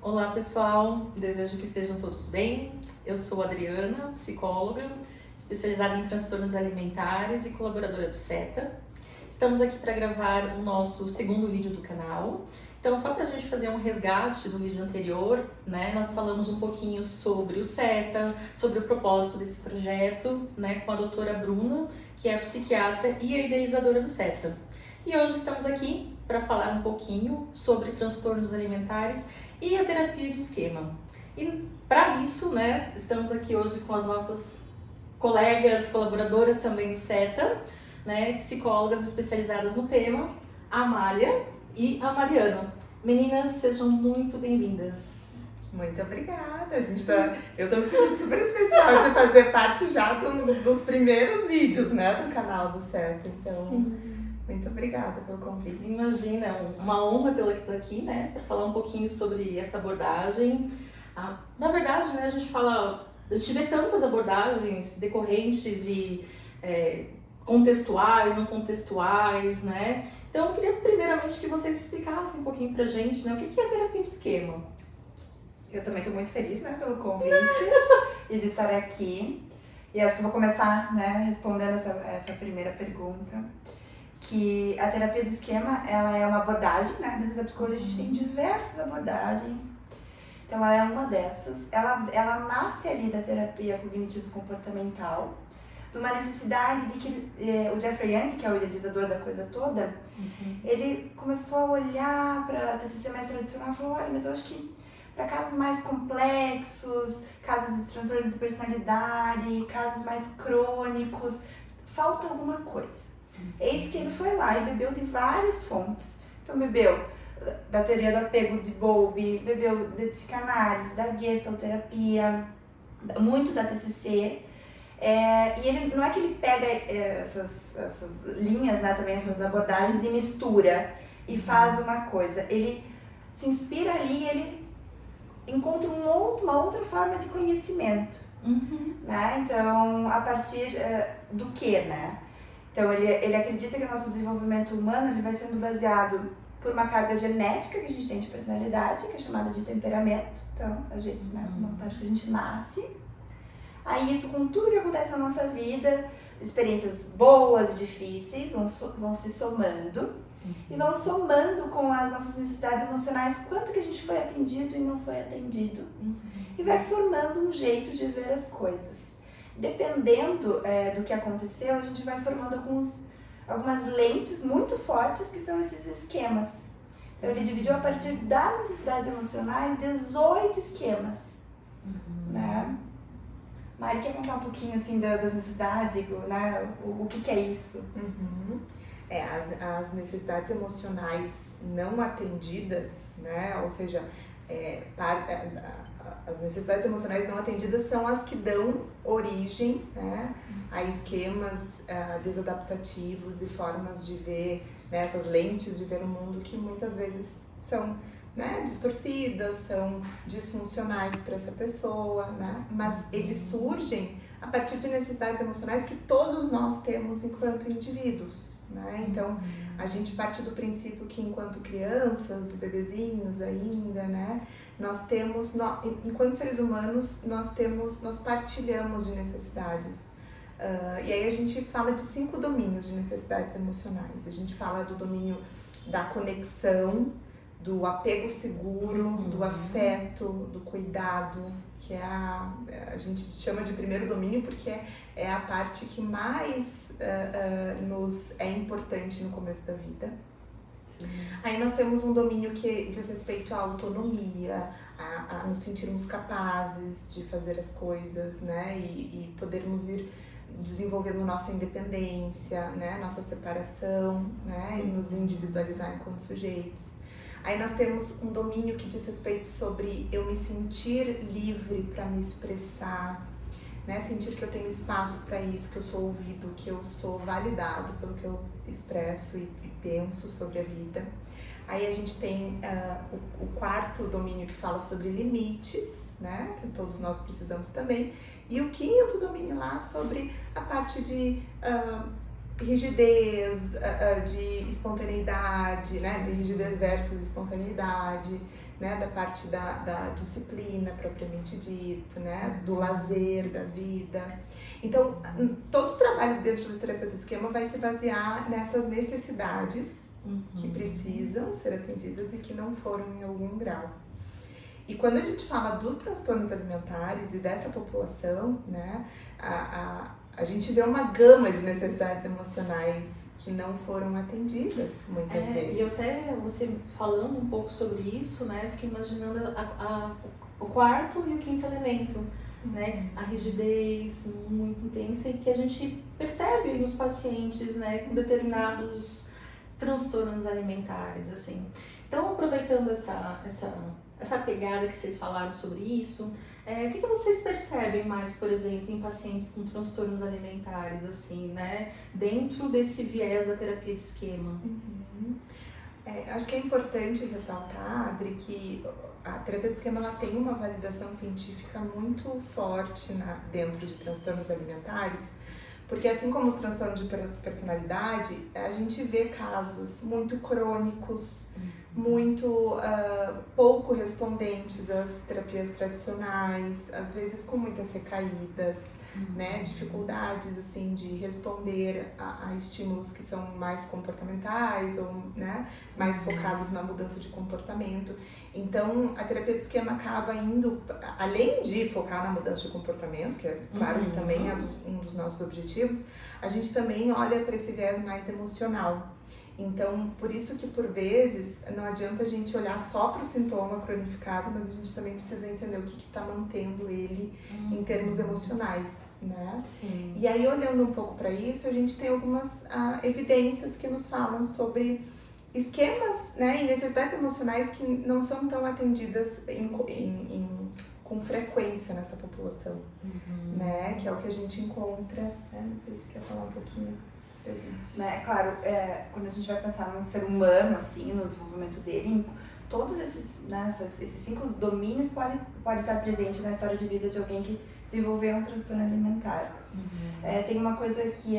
Olá pessoal, desejo que estejam todos bem. Eu sou Adriana, psicóloga, especializada em transtornos alimentares e colaboradora do SETA. Estamos aqui para gravar o nosso segundo vídeo do canal. Então, só para a gente fazer um resgate do vídeo anterior, nós falamos um pouquinho sobre o SETA, sobre o propósito desse projeto, com a doutora Bruna, que é a psiquiatra e a idealizadora do SETA. E hoje estamos aqui para falar um pouquinho sobre transtornos alimentares e a terapia de esquema. E para isso, estamos aqui hoje com as nossas colegas, colaboradoras também do SETA, psicólogas especializadas no tema, a Amália e a Mariana. Meninas, sejam muito bem-vindas. Muito obrigada, eu tô me sentindo super especial de fazer parte já dos primeiros vídeos, do canal do SETA, então... Sim. Muito obrigada pelo convite. Imagina, uma honra tê-las aqui, para falar um pouquinho sobre essa abordagem. Na verdade, a gente vê tantas abordagens decorrentes e contextuais, não contextuais, Então, eu queria primeiramente que vocês explicassem um pouquinho pra gente, o que é a terapia de esquema. Eu também estou muito feliz, pelo convite e de estar aqui. E acho que eu vou começar, respondendo essa primeira pergunta. Que a terapia do esquema, ela é uma abordagem, dentro da psicologia a gente tem diversas abordagens, então ela é uma dessas. Ela nasce ali da terapia cognitivo-comportamental, de uma necessidade de que o Jeffrey Young, que é o idealizador da coisa toda, ele começou a olhar para a TCC mais tradicional e falou, olha, mas eu acho que para casos mais complexos, casos de transtornos de personalidade, casos mais crônicos, falta alguma coisa. Eis que ele foi lá e bebeu de várias fontes. Então bebeu da teoria do apego de Bowlby, bebeu de psicanálise, da gestalterapia, muito da TCC. E ele, não é que ele pega essas linhas, também essas abordagens e mistura e faz uma coisa. Ele se inspira ali e ele encontra uma outra forma de conhecimento. Então, a partir do que, Então, ele acredita que o nosso desenvolvimento humano ele vai sendo baseado por uma carga genética que a gente tem de personalidade, que é chamada de temperamento. Então, a gente, uma parte que a gente nasce. Aí, isso com tudo que acontece na nossa vida, experiências boas e difíceis, vão se somando. E vão somando com as nossas necessidades emocionais, quanto que a gente foi atendido e não foi atendido. E vai formando um jeito de ver as coisas. Dependendo do que aconteceu, a gente vai formando algumas lentes muito fortes que são esses esquemas. Então ele dividiu a partir das necessidades emocionais 18 esquemas. Mari, quer contar um pouquinho assim das necessidades, o que é isso? As necessidades emocionais não atendidas, ou seja, as necessidades emocionais não atendidas são as que dão origem a esquemas desadaptativos e formas de ver, essas lentes de ver o mundo que muitas vezes são distorcidas, são disfuncionais para essa pessoa, mas eles surgem a partir de necessidades emocionais que todos nós temos enquanto indivíduos, Então, a gente parte do princípio que enquanto crianças, bebezinhos ainda, nós temos, enquanto seres humanos, nós partilhamos de necessidades. E aí a gente fala de 5 domínios de necessidades emocionais. A gente fala do domínio da conexão, do apego seguro, do afeto, do cuidado, que a gente chama de primeiro domínio porque é a parte que mais nos é importante no começo da vida. Sim. Aí nós temos um domínio que diz respeito à autonomia, a nos sentirmos capazes de fazer as coisas, e podermos ir desenvolvendo nossa independência, nossa separação, e nos individualizar enquanto sujeitos. Aí nós temos um domínio que diz respeito sobre eu me sentir livre para me expressar, sentir que eu tenho espaço para isso, que eu sou ouvido, que eu sou validado pelo que eu expresso e penso sobre a vida. Aí a gente tem o quarto domínio que fala sobre limites, que todos nós precisamos também, e o quinto domínio lá sobre a parte de rigidez, de espontaneidade, de rigidez versus espontaneidade, né, da parte da disciplina propriamente dito, né, do lazer da vida. Então, todo o trabalho dentro da terapia do esquema vai se basear nessas necessidades que precisam ser atendidas e que não foram em algum grau. E quando a gente fala dos transtornos alimentares e dessa população, né, a gente vê uma gama de necessidades emocionais que não foram atendidas muitas vezes. E eu até, você falando um pouco sobre isso, né, fiquei imaginando o quarto e o quinto elemento, né, a rigidez muito intensa e que a gente percebe nos pacientes, né, com determinados transtornos alimentares, assim. Então, aproveitando essa pegada que vocês falaram sobre isso, o que vocês percebem mais, por exemplo, em pacientes com transtornos alimentares, assim, né, dentro desse viés da terapia de esquema? Acho que é importante ressaltar, Adri, que a terapia de esquema ela tem uma validação científica muito forte dentro de transtornos alimentares, porque assim como os transtornos de personalidade, a gente vê casos muito crônicos, muito pouco respondentes às terapias tradicionais, às vezes com muitas recaídas, né, dificuldades assim de responder a estímulos que são mais comportamentais ou, né, mais focados na mudança de comportamento. Então, a terapia de esquema acaba indo, além de focar na mudança de comportamento, que é claro que também é um dos nossos objetivos, a gente também olha para esse viés mais emocional. Então, por isso que por vezes não adianta a gente olhar só para o sintoma cronificado, mas a gente também precisa entender o que está mantendo ele em termos emocionais, né? Sim. E aí, olhando um pouco para isso, a gente tem algumas evidências que nos falam sobre esquemas, né, e necessidades emocionais que não são tão atendidas com frequência nessa população, né? Que é o que a gente encontra, né? Não sei se quer falar um pouquinho. Né, claro, quando a gente vai pensar num ser humano, assim, no desenvolvimento dele, todos esses 5 domínios podem estar presentes na história de vida de alguém que desenvolveu um transtorno alimentar. Tem uma coisa que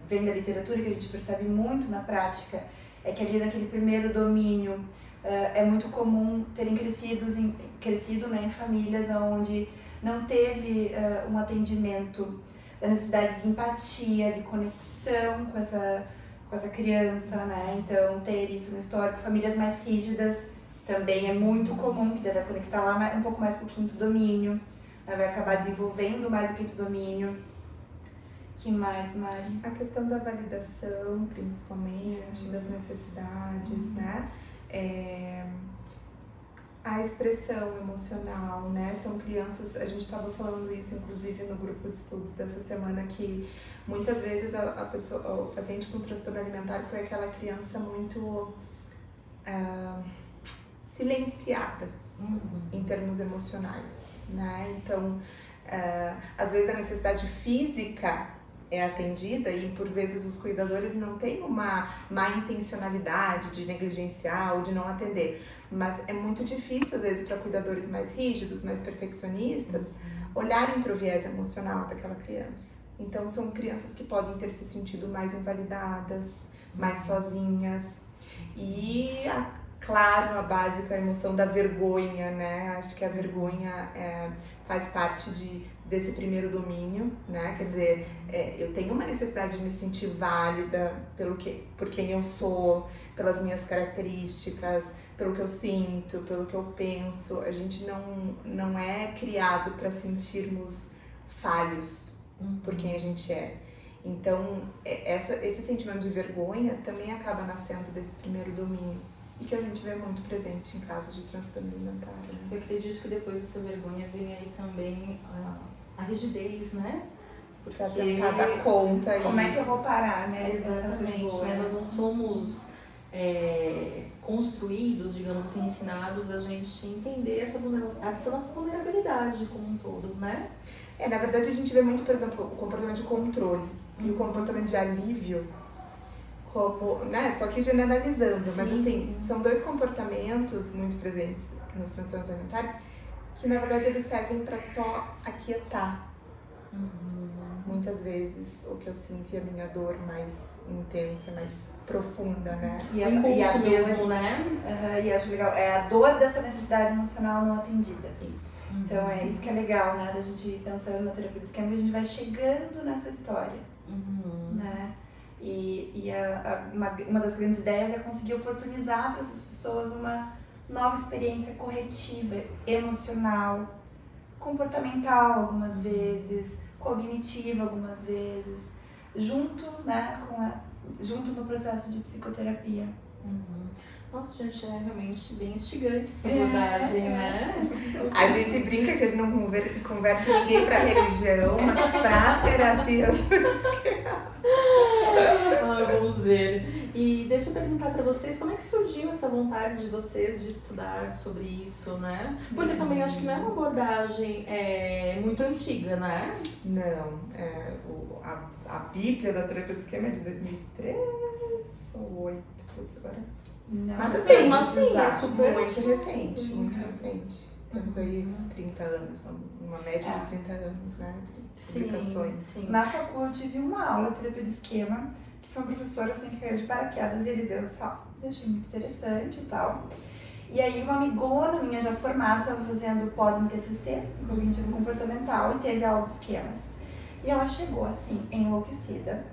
vem da literatura, que a gente percebe muito na prática, é que ali naquele primeiro domínio é muito comum terem crescido, né, em famílias onde não teve um atendimento da necessidade de empatia, de conexão com essa criança, né? Então, ter isso no histórico. Famílias mais rígidas também é muito comum, que deve conectar lá um pouco mais com o quinto domínio, né? Vai acabar desenvolvendo mais o quinto domínio. Que mais, Mari? A questão da validação, principalmente, das necessidades, né? A expressão emocional, né? São crianças, a gente estava falando isso inclusive no grupo de estudos dessa semana, que muitas vezes o paciente com transtorno alimentar foi aquela criança muito silenciada em termos emocionais, né? Então, às vezes a necessidade física é atendida e por vezes os cuidadores não têm uma má intencionalidade de negligenciar ou de não atender. Mas é muito difícil, às vezes, para cuidadores mais rígidos, mais perfeccionistas, olharem para o viés emocional daquela criança. Então, são crianças que podem ter se sentido mais invalidadas, mais sozinhas. E, claro, a básica emoção da vergonha, né? Acho que a vergonha faz parte desse primeiro domínio, né? Quer dizer, eu tenho uma necessidade de me sentir válida por quem eu sou, pelas minhas características, pelo que eu sinto, pelo que eu penso. A gente não é criado para sentirmos falhos por quem a gente é. Então, esse sentimento de vergonha também acaba nascendo desse primeiro domínio e que a gente vê muito presente em casos de transtorno alimentar, né? Eu acredito que depois dessa vergonha vem aí também a rigidez, né? Porque pra tentar dar conta. Como é que eu vou parar, né? Exatamente, né? Nós não somos construídos, digamos assim, ensinados a gente entender essa nossa vulnerabilidade como um todo, né? Na verdade a gente vê muito, por exemplo, o comportamento de controle e o comportamento de alívio como, né, tô aqui generalizando, mas assim, são dois comportamentos muito presentes nos transtornos alimentares que na verdade eles servem para só aquietar muitas vezes o que eu sinto e a minha dor mais intensa, mais profunda, né? E O impulso dor, mesmo, né? e acho legal, é a dor dessa necessidade emocional não atendida. Isso. Então é isso que é legal, né? Da gente ir pensando na terapia do esquema, que a gente vai chegando nessa história, né? E uma das grandes ideias é conseguir oportunizar para essas pessoas uma nova experiência corretiva, emocional, comportamental algumas vezes, cognitiva algumas vezes, junto, né, junto no processo de psicoterapia. Nossa, gente, é realmente bem instigante essa abordagem, né? A gente brinca que a gente não converte ninguém pra religião, mas pra terapia do esquema. Vamos ver. E deixa eu perguntar pra vocês, como é que surgiu essa vontade de vocês de estudar sobre isso, né? Porque também acho que não é uma abordagem muito antiga, né? Não, a Bíblia da terapia do esquema é de 2003 ou 2008, putz, agora. Não, Mas assim, Mesmo assim, é super muito recente, muito recente. Temos aí 30 anos, uma média de 30 anos, né, de publicações. Sim. Na facul eu tive uma aula de terapia do esquema, que foi um professor assim que caiu de paraquedas e ele deu essa aula. Eu achei muito interessante e tal. E aí uma amigona minha já formada, estava fazendo pós em TCC, cognitivo comportamental, e teve aula de esquemas. E ela chegou assim, enlouquecida.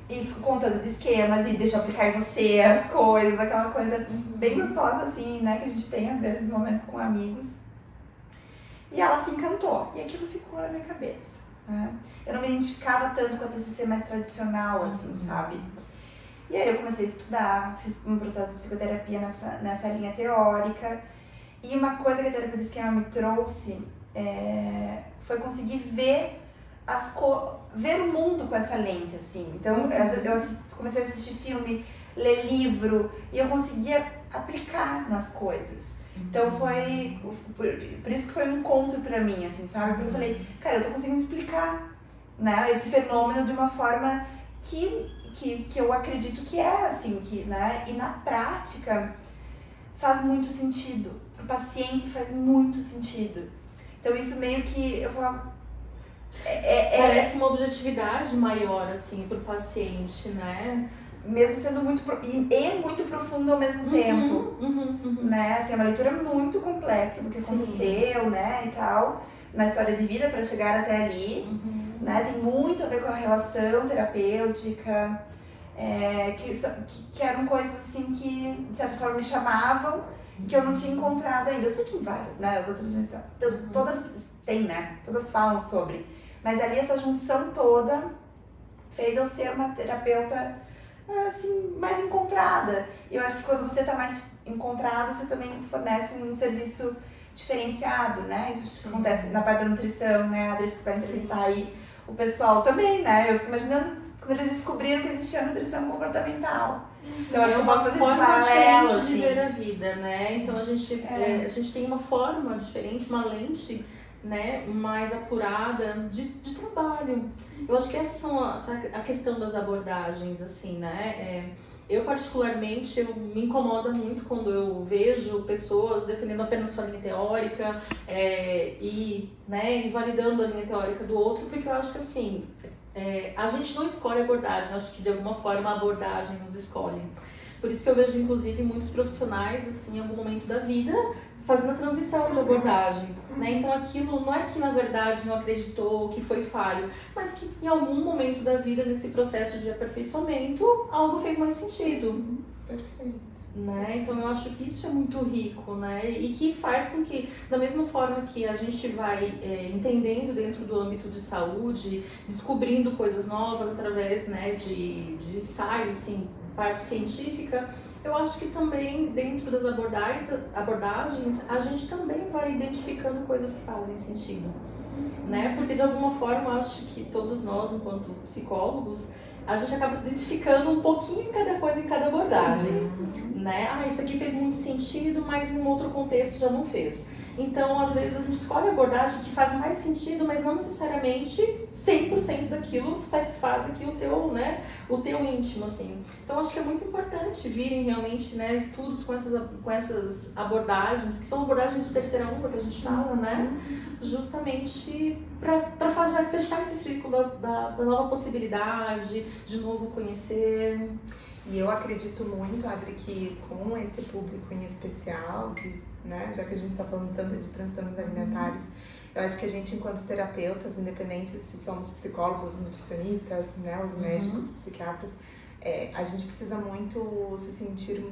E ficou contando de esquemas e deixa eu aplicar em você as coisas, aquela coisa bem gostosa assim, né, que a gente tem às vezes momentos com amigos. E ela se encantou, e aquilo ficou na minha cabeça, né? Eu não me identificava tanto com a TCC mais tradicional, assim, sabe? E aí eu comecei a estudar, fiz um processo de psicoterapia nessa linha teórica. E uma coisa que a terapia do esquema me trouxe foi conseguir ver ver o mundo com essa lente, assim. Então, eu comecei a assistir filme, ler livro, e eu conseguia aplicar nas coisas. Então, foi... Por isso que foi um encontro pra mim, assim, sabe? Porque eu falei, cara, eu tô conseguindo explicar, né, esse fenômeno de uma forma que eu acredito que é, assim, né? E na prática, faz muito sentido. Pro paciente faz muito sentido. Então, isso meio que... Eu falava... Parece uma objetividade maior, assim, pro paciente, né? Mesmo sendo muito muito profundo ao mesmo tempo, né? Assim, é uma leitura muito complexa do que aconteceu, né, e tal, na história de vida para chegar até ali, né? Tem muito a ver com a relação terapêutica, que eram coisas assim que de certa forma me chamavam, que eu não tinha encontrado ainda. Eu sei que em várias, né? As outras não estão. Todas têm, né? Todas falam sobre. Mas ali essa junção toda fez eu ser uma terapeuta assim, mais encontrada. Eu acho que quando você está mais encontrado, você também fornece um serviço diferenciado, né? Isso acontece na parte da nutrição, né? A Adri que vai entrevistar aí o pessoal também, né? Eu fico imaginando quando eles descobriram que existia nutrição comportamental. Então, acho que eu posso fazer esse paralelo, diferente assim. de ver a vida, né? Então, a gente tem uma forma diferente, uma lente, né, mais apurada de trabalho. Eu acho que essas são a questão das abordagens, assim, né? Eu, particularmente, me incomoda muito quando eu vejo pessoas defendendo apenas sua linha teórica e invalidando a linha teórica do outro, porque eu acho que, assim, a gente não escolhe a abordagem, eu acho que, de alguma forma, a abordagem nos escolhe. Por isso que eu vejo, inclusive, muitos profissionais, assim, em algum momento da vida, fazendo a transição de abordagem, né? Então aquilo não é que na verdade não acreditou, que foi falho, mas que em algum momento da vida, nesse processo de aperfeiçoamento, algo fez mais sentido. Perfeito. Né? Então eu acho que isso é muito rico, né? E que faz com que, da mesma forma que a gente vai entendendo dentro do âmbito de saúde, descobrindo coisas novas através, né, de ensaios, assim, parte científica, eu acho que também dentro das abordagens a gente também vai identificando coisas que fazem sentido, né? Porque de alguma forma eu acho que todos nós, enquanto psicólogos, a gente acaba se identificando um pouquinho em cada coisa, em cada abordagem, né? Isso aqui fez muito sentido, mas em um outro contexto já não fez. Então, às vezes, a gente escolhe a abordagem que faz mais sentido, mas não necessariamente 100% daquilo satisfaz aqui o teu, né, o teu íntimo, assim. Então, acho que é muito importante virem realmente, né, estudos com essas abordagens, que são abordagens de terceira onda que a gente fala, né, justamente para fechar esse círculo da nova possibilidade, de novo conhecer. E eu acredito muito, Adri, que com esse público em especial, né, já que a gente está falando tanto de transtornos alimentares, eu acho que a gente, enquanto terapeutas, independente se somos psicólogos, nutricionistas, né, os médicos, psiquiatras, a gente precisa muito se sentir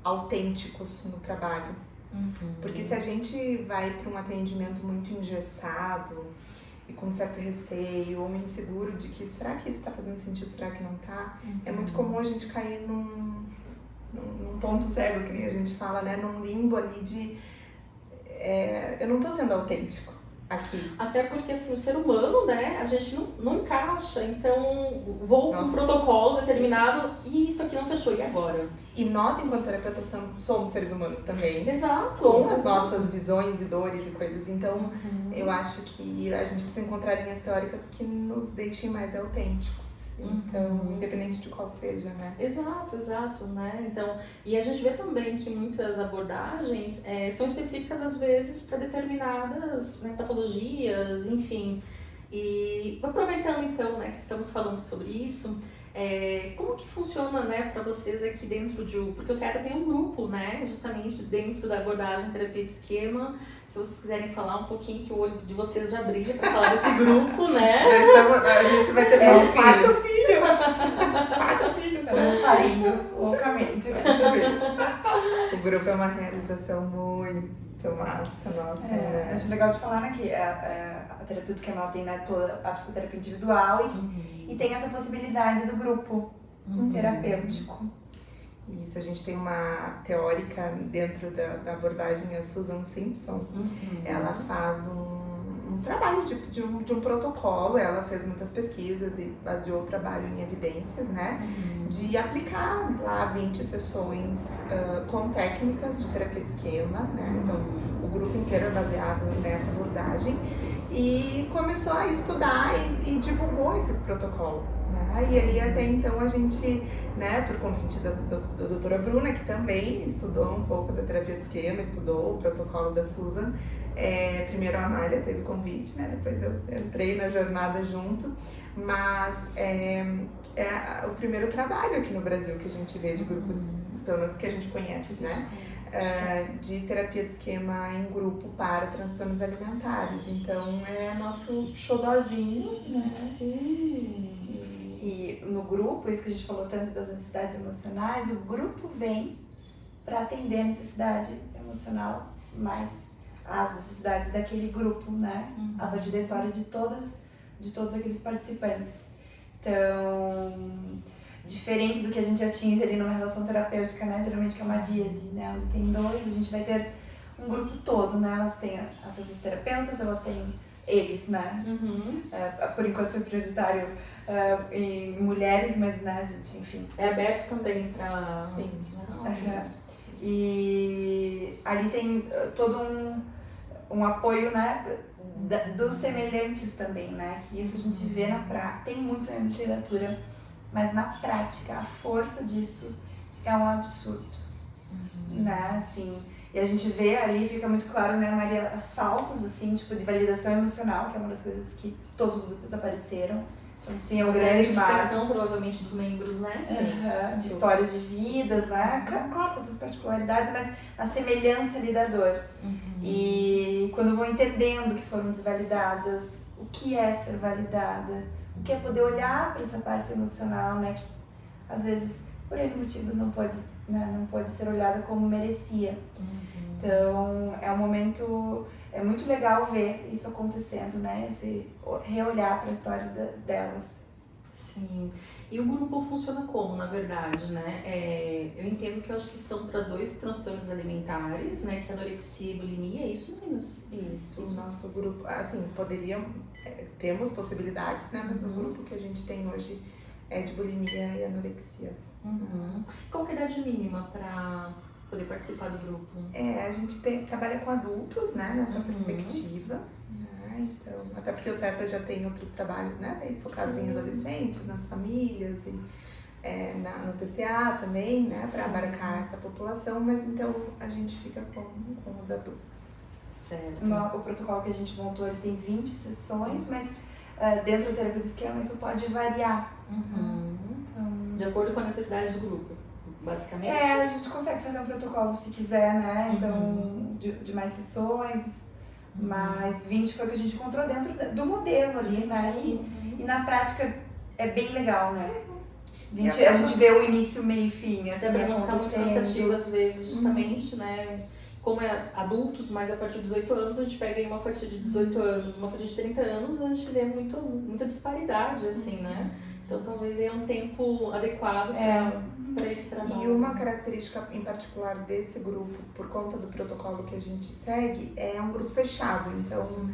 autênticos no trabalho. Porque se a gente vai para um atendimento muito engessado e com certo receio ou inseguro de que será que isso está fazendo sentido, será que não está, é muito comum a gente cair num ponto cego, que nem a gente fala, né? Num limbo ali de eu não estou sendo autêntico aqui. Até porque, assim, o ser humano, né, a gente não encaixa, então vou com um protocolo determinado e isso aqui não fechou, e agora? E nós, enquanto terapeutas, somos seres humanos também. Exato. Com as nossas visões e dores e coisas. Então, eu acho que a gente precisa encontrar linhas teóricas que nos deixem mais autênticos. Então, independente de qual seja, né? Exato, né? Então, e a gente vê também que muitas abordagens são específicas, às vezes, para determinadas, né, patologias, enfim. E aproveitando, então, né, que estamos falando sobre isso, como que funciona, né, para vocês aqui dentro porque o SETA tem um grupo, né, justamente dentro da abordagem terapia de esquema. Se vocês quiserem falar um pouquinho, que o olho de vocês já brilha para falar desse grupo, né? A gente vai ter nosso quarto filho. 4 filhos. Estamos parindo loucamente. O grupo é uma realização muito massa, nossa. Acho legal de falar, né, que a terapia do esquema tem, né, toda a psicoterapia individual e tem essa possibilidade do grupo terapêutico. Isso, a gente tem uma teórica dentro da abordagem, a Susan Simpson. Ela faz um trabalho de um protocolo, ela fez muitas pesquisas e baseou o trabalho em evidências, né? De aplicar lá 20 sessões com técnicas de terapia de esquema, né? Então, o grupo inteiro é baseado nessa abordagem e começou a estudar e divulgou esse protocolo, né? E aí, até então, a gente, né, por convite da doutora Bruna, que também estudou um pouco da terapia de esquema, estudou o protocolo da Susan. Primeiro a Amália teve convite, né? Depois eu entrei na jornada junto, mas é o primeiro trabalho aqui no Brasil que a gente vê de grupo, pelo menos que a gente conhece, né? De terapia de esquema em grupo para transtornos alimentares. Então é nosso xodózinho, né? Sim. E no grupo, isso que a gente falou tanto das necessidades emocionais, o grupo vem para atender a necessidade emocional, mais as necessidades daquele grupo, né? A partir da história de todos aqueles participantes. Então, diferente do que a gente atinge ali numa relação terapêutica, né? Geralmente que é uma díade, né? Onde tem 2, a gente vai ter um grupo todo, né? Elas têm as terapeutas, elas têm eles, né? Por enquanto foi prioritário em mulheres, mas, né, gente, enfim. É aberto também para... Sim. E ali tem todo um apoio, né, dos semelhantes também, né? Que isso a gente vê na prática, tem muito na literatura, mas na prática a força disso é um absurdo, né? Assim, e a gente vê ali, fica muito claro, né, Maria, as faltas, assim, tipo, de validação emocional, que é uma das coisas que todos os grupos apareceram. Então, sim, é um grande marco. Provavelmente dos membros, né? Sim. De histórias de vidas, né? Claro, com suas particularidades, mas a semelhança ali da dor. E quando vão entendendo que foram desvalidadas, o que é ser validada, o que é poder olhar para essa parte emocional, né? Que às vezes, por N motivos, não pode ser olhada como merecia. Então, é um momento... É muito legal ver isso acontecendo, né? Esse reolhar para a história delas. Sim. E o grupo funciona como, na verdade, né? Eu entendo que eu acho que são para 2 transtornos alimentares, né? Que é anorexia e bulimia, é isso, meninas? Isso. O nosso grupo, assim, temos possibilidades, né? Mas o grupo que a gente tem hoje é de bulimia e anorexia. Qual que é a idade mínima para poder participar do grupo? A gente trabalha com adultos, né, nessa perspectiva, né, então, até porque o CETA já tem outros trabalhos, né, focados em adolescentes, nas famílias e no TCA também, né, para abarcar essa população, mas então a gente fica com os adultos. Certo. O protocolo que a gente montou, ele tem 20 sessões, mas dentro da terapia do esquema isso pode variar. Então, de acordo com a necessidade do grupo, basicamente? A gente consegue fazer um protocolo se quiser, né? Então, de mais sessões, mas 20 foi o que a gente encontrou dentro do modelo ali, né? E na prática é bem legal, né? A gente vê o início, meio e fim, assim, para não ficar muito cansativo às vezes, justamente, né? Como é adultos, mas a partir dos 18 anos, a gente pega aí uma fatia de 18 anos, uma fatia de 30 anos, a gente vê muita disparidade, assim, né? Então talvez é um tempo adequado para esse trabalho. E uma característica em particular desse grupo, por conta do protocolo que a gente segue, é um grupo fechado. Então,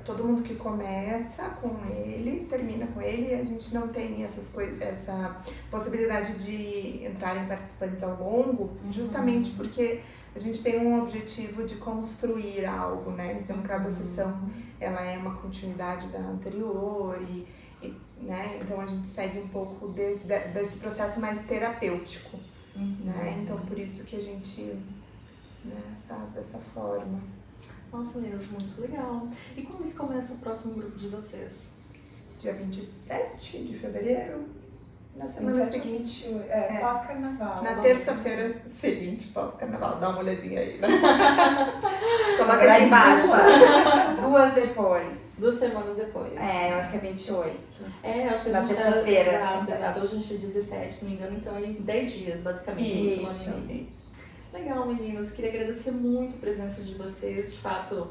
todo mundo que começa com ele, termina com ele, e a gente não tem essa possibilidade de entrarem participantes ao longo, justamente porque a gente tem um objetivo de construir algo, né? Então, cada sessão ela é uma continuidade da anterior né? Então a gente segue um pouco desse processo mais terapêutico, né? Então por isso que a gente faz dessa forma. Nossa, meninas, muito legal. E quando que começa o próximo grupo de vocês? Dia 27 de fevereiro, na semana seguinte. Pós-carnaval. Na terça-feira seguinte, pós-carnaval. Dá uma olhadinha aí, né? Coloca aí embaixo. Duas depois. 2 semanas depois. Eu acho que é 28. Acho que na terça-feira. Exato. Hoje a gente é 17, se não me engano, então é 10 dias, basicamente. Isso. Legal, meninas. Queria agradecer muito a presença de vocês. De fato,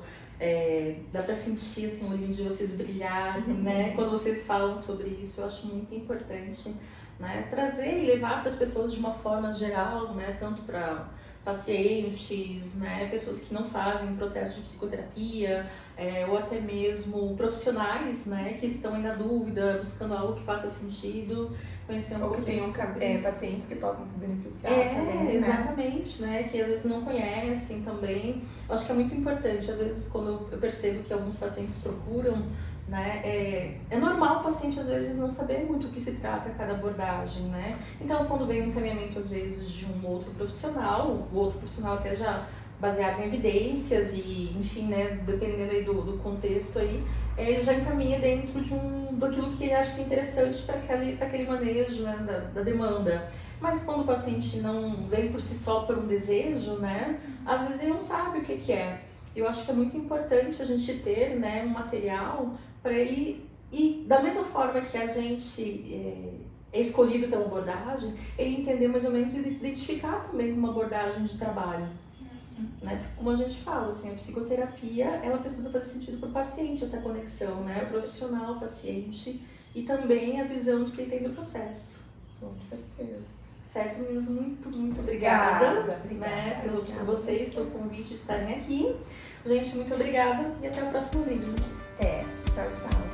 dá pra sentir assim, o olhinho de vocês brilharem, né? Quando vocês falam sobre isso, eu acho muito importante, né? Trazer e levar para as pessoas de uma forma geral, né? Tanto para pacientes, né? Pessoas que não fazem processo de psicoterapia, ou até mesmo profissionais, né? Que estão aí na dúvida, buscando algo que faça sentido, conhecer um pouco que tenham pacientes que possam se beneficiar também, né? Exatamente, né? Que às vezes não conhecem também. Eu acho que é muito importante, às vezes quando eu percebo que alguns pacientes procuram, né? É normal o paciente às vezes não saber muito o que se trata cada abordagem, né? Então quando vem um encaminhamento às vezes de um outro profissional, o outro profissional até já baseado em evidências e, enfim, né, dependendo aí do contexto aí, ele já encaminha dentro daquilo que ele acha que é interessante para aquele manejo, né, da demanda. Mas quando o paciente não vem por si só por um desejo, né, às vezes ele não sabe o que é. Eu acho que é muito importante a gente ter, né, um material para ele, e da mesma forma que a gente é escolhido pela abordagem, ele entender mais ou menos e se identificar também com uma abordagem de trabalho. Né? Porque, como a gente fala, assim, a psicoterapia ela precisa fazer sentido para o paciente, essa conexão, né? O profissional, o paciente e também a visão de que ele tem do processo. Com certeza. Certo, meninas? Muito obrigada, né? Por vocês, pelo convite de estarem aqui. Gente, muito obrigada e até o próximo vídeo. Tchau, tchau.